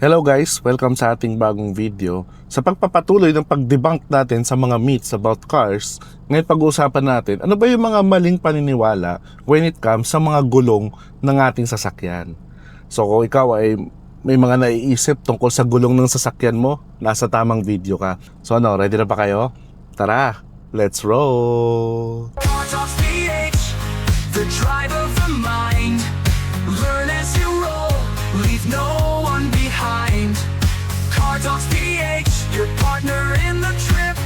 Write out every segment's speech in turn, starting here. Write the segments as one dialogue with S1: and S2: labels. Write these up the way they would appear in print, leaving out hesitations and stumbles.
S1: Hello guys! Welcome sa ating bagong video. Sa pagpapatuloy ng pag-debunk natin sa mga myths about cars, ngayon pag-uusapan natin ano ba yung mga maling paniniwala when it comes sa mga gulong ng ating sasakyan. So kung ikaw ay may mga naiisip tungkol sa gulong ng sasakyan mo, nasa tamang video ka. So ready na ba kayo? Tara, let's roll!
S2: Car Talks PH, the drive of the mind. Learn as you roll, leave no one behind. Car Talks PH, your partner in the trip.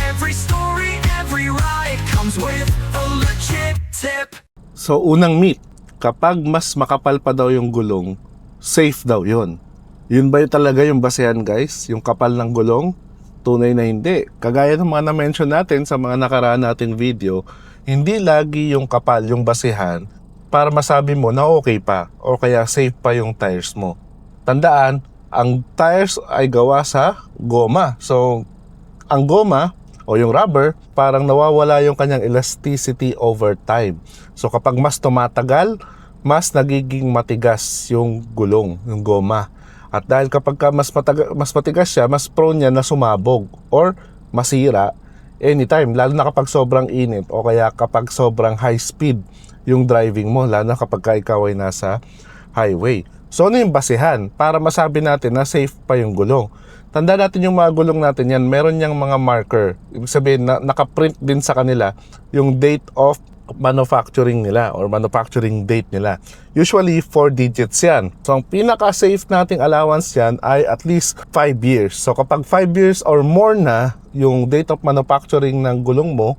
S2: Every story, every ride comes with a legit tip.
S1: So unang myth, kapag mas makapal pa daw yung gulong, safe daw yun. Yun ba talaga yung basehan guys? Yung kapal ng gulong? Tunay na hindi. Kagaya ng mga na-mention natin sa mga nakaraan nating video, hindi lagi yung kapal yung basehan para masabi mo na okay pa o kaya safe pa yung tires mo. Tandaan, ang tires ay gawa sa goma. So, ang goma o yung rubber, parang nawawala yung kanyang elasticity over time. So, kapag mas tumatagal, mas nagiging matigas yung gulong, yung goma. At dahil kapag mas matigas siya, mas prone niya na sumabog or masira anytime, lalo na kapag sobrang init o kaya kapag sobrang high speed yung driving mo, lalo na kapag ikaw ay nasa highway. So ano yung basehan para masabi natin na safe pa yung gulong? Tanda natin yung mga gulong natin yan, meron niyang mga marker. Ibig sabihin na nakaprint din sa kanila yung date of manufacturing nila or manufacturing date nila. Usually 4 digits yan. So ang pinaka-safe nating allowance yan ay at least 5 years. So kapag 5 years or more na yung date of manufacturing ng gulong mo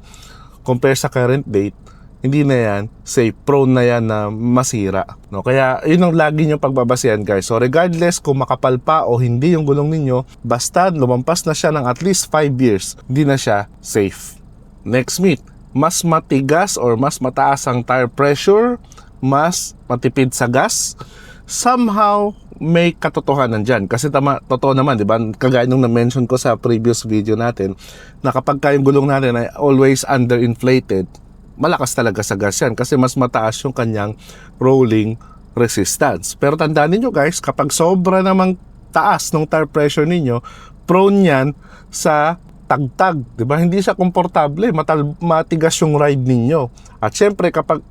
S1: compare sa current date, hindi na yan safe, prone na yan na masira, no? Kaya yun ang lagi nyo pagbabasihan guys. So regardless kung makapal pa o hindi yung gulong ninyo, basta lumampas na siya ng at least 5 years, hindi na siya safe. Next myth, mas matigas or mas mataas ang tire pressure, mas matipid sa gas. Somehow may katotohanan dyan kasi totoo naman, di ba? Kagaya nung na-mention ko sa previous video natin na kapag yung gulong natin ay always underinflated, malakas talaga sa gas yan kasi mas mataas yung kanyang rolling resistance. Pero tandaan niyo guys, kapag sobra namang taas ng tire pressure ninyo, prone yan sa tagtag, di ba? Hindi siya komportable, matigas yung ride ninyo. At syempre kapag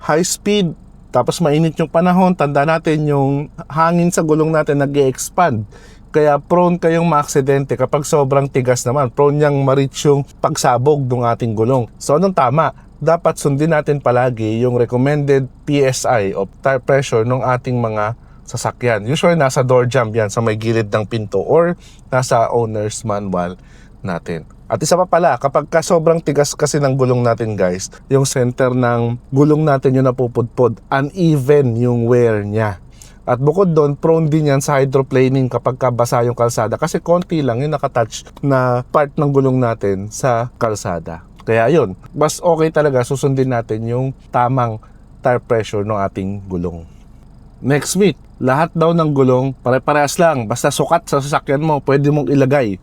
S1: high speed, tapos mainit yung panahon, tanda natin yung hangin sa gulong natin nag-e-expand. Kaya prone kayong maaksidente kapag sobrang tigas naman. Prone niyang ma-reach yung pagsabog ng ating gulong. So anong tama? Dapat sundin natin palagi yung recommended PSI o tire pressure ng ating mga sasakyan. Usually nasa door jamb yan sa may gilid ng pinto or nasa owner's manual natin. At isa pa pala, kapag sobrang tigas kasi ng gulong natin guys, yung center ng gulong natin yung napupudpod, uneven yung wear niya. At bukod doon, prone din yan sa hydroplaning kapag basa yung kalsada kasi konti lang yung nakatouch na part ng gulong natin sa kalsada. Kaya yun, mas okay talaga susundin natin yung tamang tire pressure ng ating gulong. Next myth, lahat daw ng gulong pare-parehas lang, basta sukat sa sasakyan mo, pwede mong ilagay.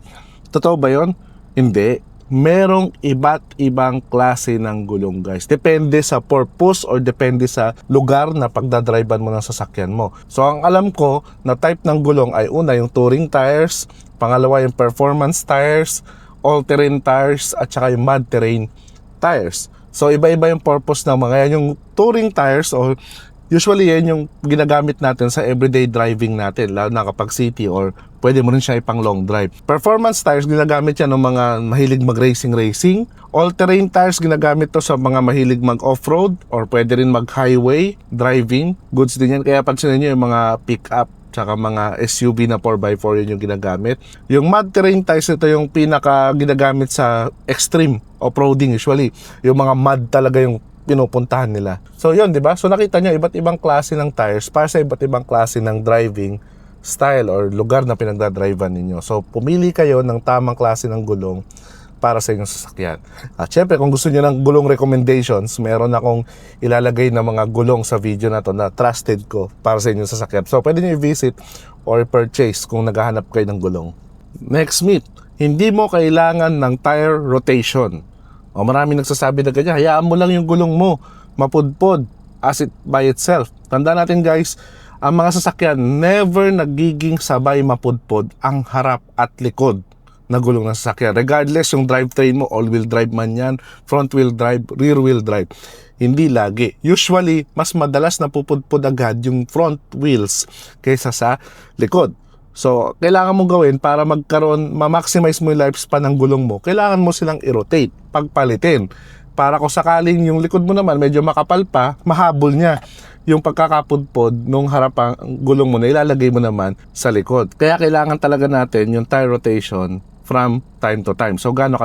S1: Totoo ba yun? Hindi. Merong iba't ibang klase ng gulong guys. Depende sa purpose or depende sa lugar na pagdadrivean mo ng sasakyan mo. So ang alam ko na type ng gulong ay una yung touring tires, pangalawa yung performance tires, all-terrain tires at saka yung mud terrain tires. So iba-iba yung purpose ng mga yung touring tires o usually yan yung ginagamit natin sa everyday driving natin, lalo na kapag city or pwede mo rin siya ipang long drive. Performance tires, ginagamit yan ng mga mahilig mag-racing. All-terrain tires, ginagamit to sa mga mahilig mag-off-road or pwede rin mag-highway driving. Goods din yan. Kaya pansinin nyo yung mga pick-up tsaka mga SUV na 4x4 yun yung ginagamit. Yung mud terrain tires, ito yung pinaka ginagamit sa extreme off-roading usually. Yung mga mud talaga yung pinupuntahan nila. So yun, di ba? So nakita nyo, iba't ibang klase ng tires para sa iba't ibang klase ng driving style or lugar na pinagdadrivean ninyo. So pumili kayo ng tamang klase ng gulong para sa inyong sasakyan. At syempre, kung gusto niyo ng gulong recommendations, meron akong ilalagay na mga gulong sa video na to na trusted ko para sa inyong sasakyan. So pwede niyo i-visit or purchase kung naghahanap kayo ng gulong. Next myth, hindi mo kailangan ng tire rotation. O maraming nagsasabi na ganyan, hayaan mo lang yung gulong mo mapudpod as it by itself. Tandaan natin guys, ang mga sasakyan never nagiging sabay mapudpod ang harap at likod na gulong ng sasakyan. Regardless yung drivetrain mo, all-wheel drive man yan, front-wheel drive, rear-wheel drive. Hindi lagi. Usually, mas madalas napupudpod agad yung front wheels kaysa sa likod. So, kailangan mong gawin para ma-maximize mo yung lifespan ng gulong mo, kailangan mo silang i-rotate, pagpalitin. Para kung sakaling yung likod mo naman medyo makapal pa, mahabol niya yung pagkakapudpod nung harapang gulong mo na ilalagay mo naman sa likod. Kaya kailangan talaga natin yung tire rotation from time to time. So, gaano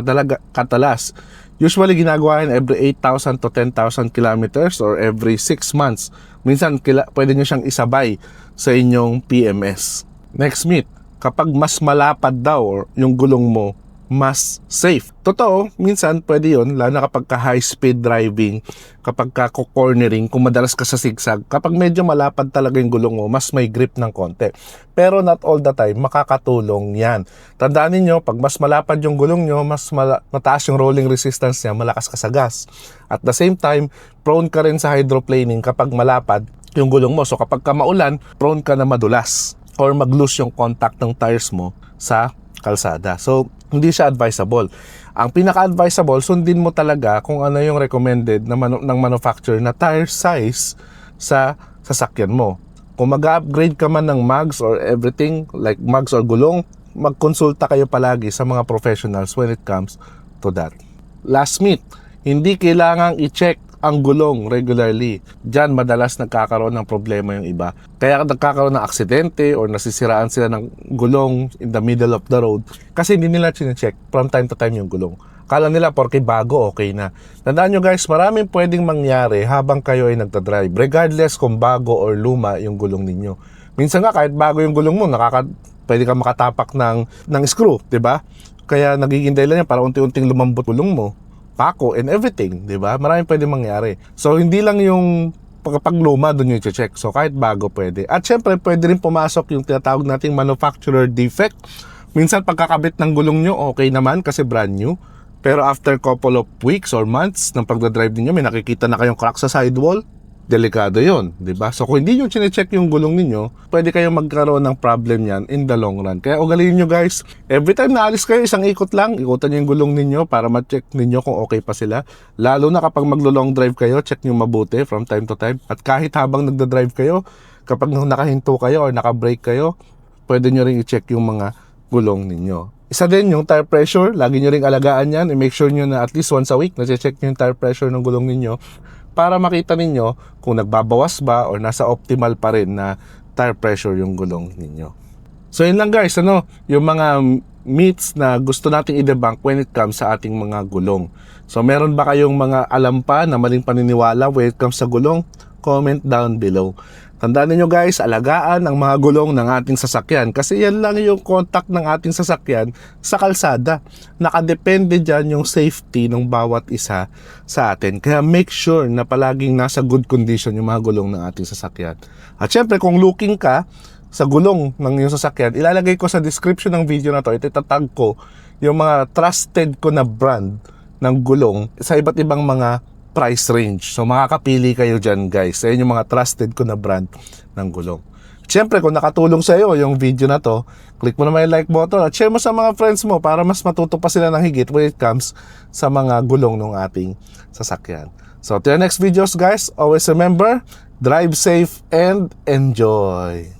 S1: katalas? Usually, ginagawa yan every 8,000 to 10,000 kilometers or every 6 months. Minsan, pwede nyo siyang isabay sa inyong PMS. Next myth, kapag mas malapad daw yung gulong mo, mas safe. Totoo, minsan pwede yun, lalo na kapag ka high speed driving, kapag ka cornering, kung madalas ka sa zigzag, kapag medyo malapad talaga yung gulong mo, mas may grip ng konti. Pero not all the time, makakatulong yan. Tandaan niyo, pag mas malapad yung gulong nyo, mas mataas yung rolling resistance niya, malakas ka sa gas. At the same time, prone ka rin sa hydroplaning kapag malapad yung gulong mo. So kapag ka maulan, prone ka na madulas or mag-loose yung contact ng tires mo sa kalsada. So, hindi siya advisable. Ang pinaka-advisable, sundin mo talaga kung ano yung recommended ng manufacturer na tire size sa sasakyan mo. Kung mag-upgrade ka man ng mags or everything, like mags or gulong, magkonsulta kayo palagi sa mga professionals when it comes to that. Last myth, hindi kailangang i-check ang gulong regularly. Diyan madalas nagkakaroon ng problema yung iba. Kaya nagkakaroon ng aksidente or nasisiraan sila ng gulong in the middle of the road kasi hindi nila chine-check from time to time yung gulong. Kala nila porke bago, okay na. Tandaan nyo guys, maraming pwedeng mangyari habang kayo ay nagdadrive, regardless kung bago or luma yung gulong ninyo. Minsan nga kahit bago yung gulong mo, pwede ka makatapak ng screw, di ba? Kaya nagiging dahilan yan para unti-unting lumambot gulong mo, pako and everything, di ba? Maraming pwede mangyari. So, hindi lang yung pagkapag luma doon yung i-check. So, kahit bago pwede. At syempre, pwede rin pumasok yung tinatawag nating manufacturer defect. Minsan, pagkakabit ng gulong nyo, okay naman kasi brand new. Pero after couple of weeks or months ng pagdadrive ninyo, may nakikita na kayong crack sa sidewall. Delikado yon, di ba? So, kung hindi nyo chine-check yung gulong ninyo, pwede kayong magkaroon ng problem yan in the long run. Kaya ugaliin nyo guys, every time na alis kayo, isang ikot lang, ikutan nyo yung gulong ninyo para ma-check ninyo kung okay pa sila. Lalo na kapag maglo-long drive kayo, check nyo mabuti from time to time. At kahit habang nagda-drive kayo, kapag nakahinto kayo or naka-brake kayo, pwede nyo rin i-check yung mga gulong ninyo. Isa din yung tire pressure, lagi nyo rin alagaan yan, i-make sure nyo na at least once a week, na-check nyo yung tire pressure ng gulong ninyo para makita ninyo kung nagbabawas ba or nasa optimal pa rin na tire pressure yung gulong ninyo. So yun lang guys, yung mga myths na gusto nating i-debunk when it comes sa ating mga gulong. So meron ba kayong mga alam pa na maling paniniwala when it comes sa gulong? Comment down below. Tandaan niyo guys, alagaan ang mga gulong ng ating sasakyan kasi yan lang yung contact ng ating sasakyan sa kalsada. Nakadepende dyan yung safety ng bawat isa sa atin. Kaya make sure na palaging nasa good condition yung mga gulong ng ating sasakyan. At syempre kung looking ka sa gulong ng iyong sasakyan, ilalagay ko sa description ng video na to, itatag ko yung mga trusted ko na brand ng gulong sa iba't ibang mga price range. So makakapili kayo dyan guys. Sa yung mga trusted ko na brand ng gulong. Siyempre kung nakatulong sa iyo yung video na to, click mo naman yung like button at share mo sa mga friends mo para mas matuto pa sila ng higit when it comes sa mga gulong ng ating sasakyan. So till next videos guys, always remember, drive safe and enjoy!